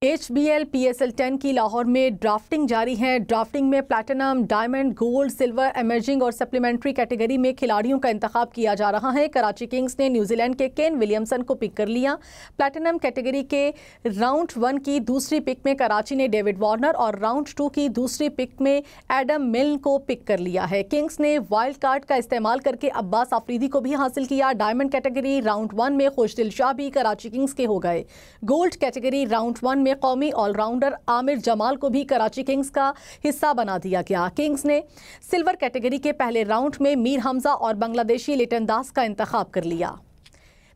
HBL PSL 10 की लाहौर में drafting जारी है। ड्राफ्टिंग में platinum, diamond, gold, silver, emerging और सप्लीमेंट्री कैटेगरी में खिलाड़ियों का इंतखाब किया जा रहा है। कराची किंग्स ने न्यूजीलैंड के केन विलियमसन को पिक कर लिया। प्लैटिनम कैटेगरी के राउंड 1 की दूसरी पिक में कराची ने डेविड वार्नर और राउंड 2 की दूसरी पिक में एडम मिल्न को पिक कर लिया है। किंग्स ने वाइल्ड कार्ड का इस्तेमाल करके अब्बास आफरीदी को भी हासिल किया। डायमंड कैटेगरी राउंड 1 में खुशदिल शाह भी कराची किंग्स के हो गए। गोल्ड कैटेगरी राउंड 1 में कौमी ऑलराउंडर आमिर जमाल को भी कराची किंग्स का हिस्सा बना दिया गया। किंग्स ने सिल्वर कैटेगरी के पहले राउंड में मीर हमजा और बांग्लादेशी लिटन दास का इंतखाब कर लिया।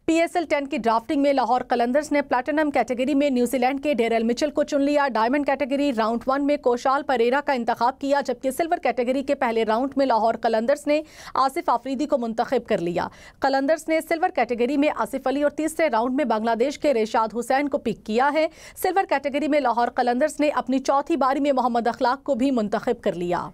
PSL 10 की ड्राफ्टिंग में लाहौर कलंदर्स ने प्लैटिनम कैटेगरी में न्यूजीलैंड के डेरेल मिचेल को चुन लिया। डायमंड कैटेगरी राउंड 1 में कोशाल परेरा का इंतखाब किया, जबकि सिल्वर कैटेगरी के पहले राउंड में लाहौर कलंदर्स ने आसिफ आफरीदी को मुंतखब कर लिया। कलंदर्स ने सिल्वर कैटेगरी में आसिफ अली और तीसरे राउंड में बांग्लादेश के रेशाद हुसैन को पिक किया है। सिल्वर कैटेगरी में लाहौर कलंदर्स ने अपनी चौथी बारी में मोहम्मद अखलाक को भी मुंतखब कर लिया।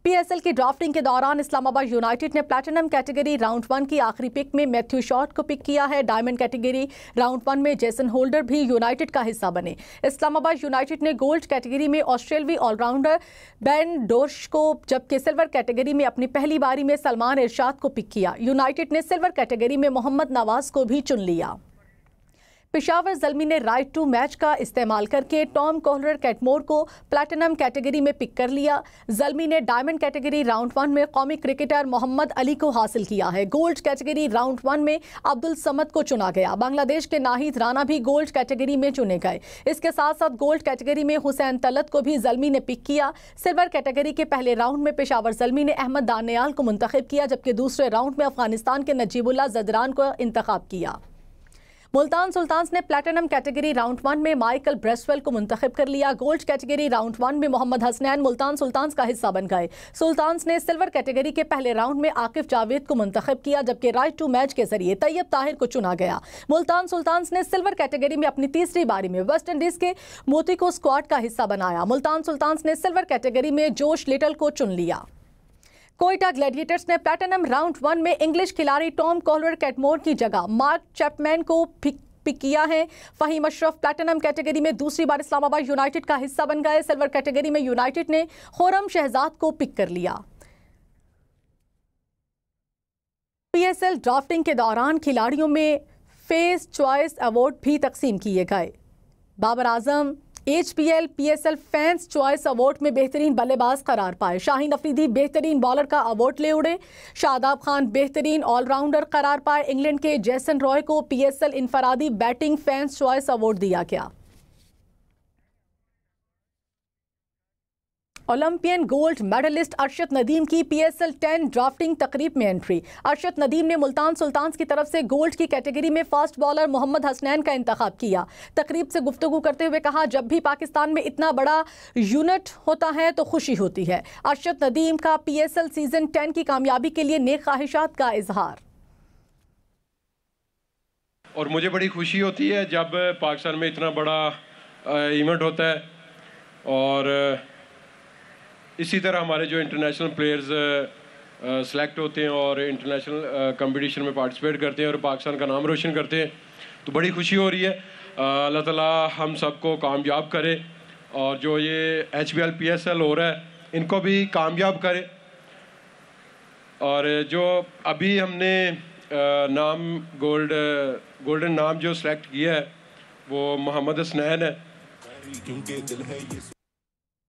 PSL की ड्राफ्टिंग के दौरान इस्लामाबाद यूनाइटेड ने प्लैटिनम कैटेगरी राउंड 1 की आखिरी पिक में मैथ्यू शॉर्ट को पिक किया है। डायमंड कैटेगरी राउंड 1 में जेसन होल्डर भी यूनाइटेड का हिस्सा बने। इस्लामाबाद यूनाइटेड ने गोल्ड कैटेगरी में ऑस्ट्रेलवी ऑलराउंडर बेन डोर्श को, जबकि सिल्वर कैटेगरी में अपनी पहली बारी में सलमान इरशाद को पिक किया। यूनाइटेड ने सिल्वर कैटेगरी में मोहम्मद नवाज को भी चुन लिया। पेशावर ज़ल्मी ने राइट टू मैच का इस्तेमाल करके टॉम कोहलर कैटमोर को प्लैटिनम कैटेगरी में पिक कर लिया। ज़ल्मी ने डायमंड कैटेगरी राउंड 1 में कौमी क्रिकेटर मोहम्मद अली को हासिल किया है। गोल्ड कैटेगरी राउंड 1 में अब्दुल समद को चुना गया। बांग्लादेश के नाहिद राना भी गोल्ड कैटेगरी में चुने गए। इसके साथ साथ गोल्ड कैटेगरी में हुसैन तलत को भी ज़ल्मी ने पिक किया। सिल्वर कैटेगरी के पहले राउंड में पेशावर ज़ल्मी ने अहमद दानियाल को मुंतखब किया, जबकि दूसरे राउंड में अफगानिस्तान के नजीबुल्लाह ज़दरान को इंतखाब किया। मुल्तान सुल्तान्स ने प्लैटिनम कैटेगरी राउंड 1 में माइकल ब्रेसवेल को मुंतखब कर लिया। गोल्ड कैटेगरी राउंड 1 में मोहम्मद हसनैन मुल्तान सुल्तान्स का हिस्सा बन गए। सुल्तान्स ने सिल्वर कैटेगरी के पहले राउंड में आकिफ जावेद को मुंतखब किया, जबकि राइट टू मैच के जरिए तैयब ताहिर को चुना गया। मुल्तान सुल्तान्स ने सिल्वर कैटेगरी में अपनी तीसरी बारी में वेस्ट इंडीज के मोती को स्क्वाड का हिस्सा बनाया। मुल्तान सुल्तान्स ने सिल्वर कैटेगरी में जोश लिटल को चुन लिया। कोयटा ग्लैडिएटर्स ने प्लैटिनम राउंड 1 में इंग्लिश खिलाड़ी टॉम कोहलर कैटमोर की जगह मार्क चैपमैन को पिक किया है। फहीम अशरफ प्लैटिनम कैटेगरी में दूसरी बार इस्लामाबाद यूनाइटेड का हिस्सा बन गए। सिल्वर कैटेगरी में यूनाइटेड ने खुर्रम शहजाद को पिक कर लिया। PSL ड्राफ्टिंग के दौरान खिलाड़ियों में फेस चॉइस अवार्ड भी तकसीम किए गए। Babar Azam HBL PSL fans choice award में बेहतरीन बल्लेबाज करार पाए। शाहीन अफरीदी बेहतरीन बॉलर का अवार्ड ले उड़े। शादाब खान बेहतरीन ऑलराउंडर करार पाए। इंग्लैंड के जेसन रॉय को PSL इनफरादी बैटिंग फैंस चॉइस अवार्ड दिया गया। Olympian gold medallist Arshad Nadeem की PSL 10 ड्राफ्टिंग तकरीब में एंट्री। अरशद नदीम ने मुल्तान सुल्तान्स की तरफ से गोल्ड की कैटेगरी में फास्ट बॉलर मोहम्मद हसनैन का इंतखाब किया। तकरीब से गुफ्तगू करते हुए कहा, जब भी पाकिस्तान में इतना बड़ा यूनिट होता है तो खुशी होती है। अरशद नदीम का PSL सीजन 10 की कामयाबी के लिए नेक ख्वाहिशात का इजहार। और मुझे बड़ी खुशी होती है जब पाकिस्तान में इतना बड़ा इवेंट होता है, और इसी तरह हमारे जो इंटरनेशनल प्लेयर्स सेलेक्ट होते हैं और इंटरनेशनल कंपटीशन में पार्टिसिपेट करते हैं और पाकिस्तान का नाम रोशन करते हैं, तो बड़ी खुशी हो रही है। अल्लाह ताला हम सबको कामयाब करे, और जो ये HBL PSL हो रहा है इनको भी कामयाब करे। और जो अभी हमने नाम गोल्डन नाम जो सेलेक्ट किया है वो मोहम्मद हसनैन है।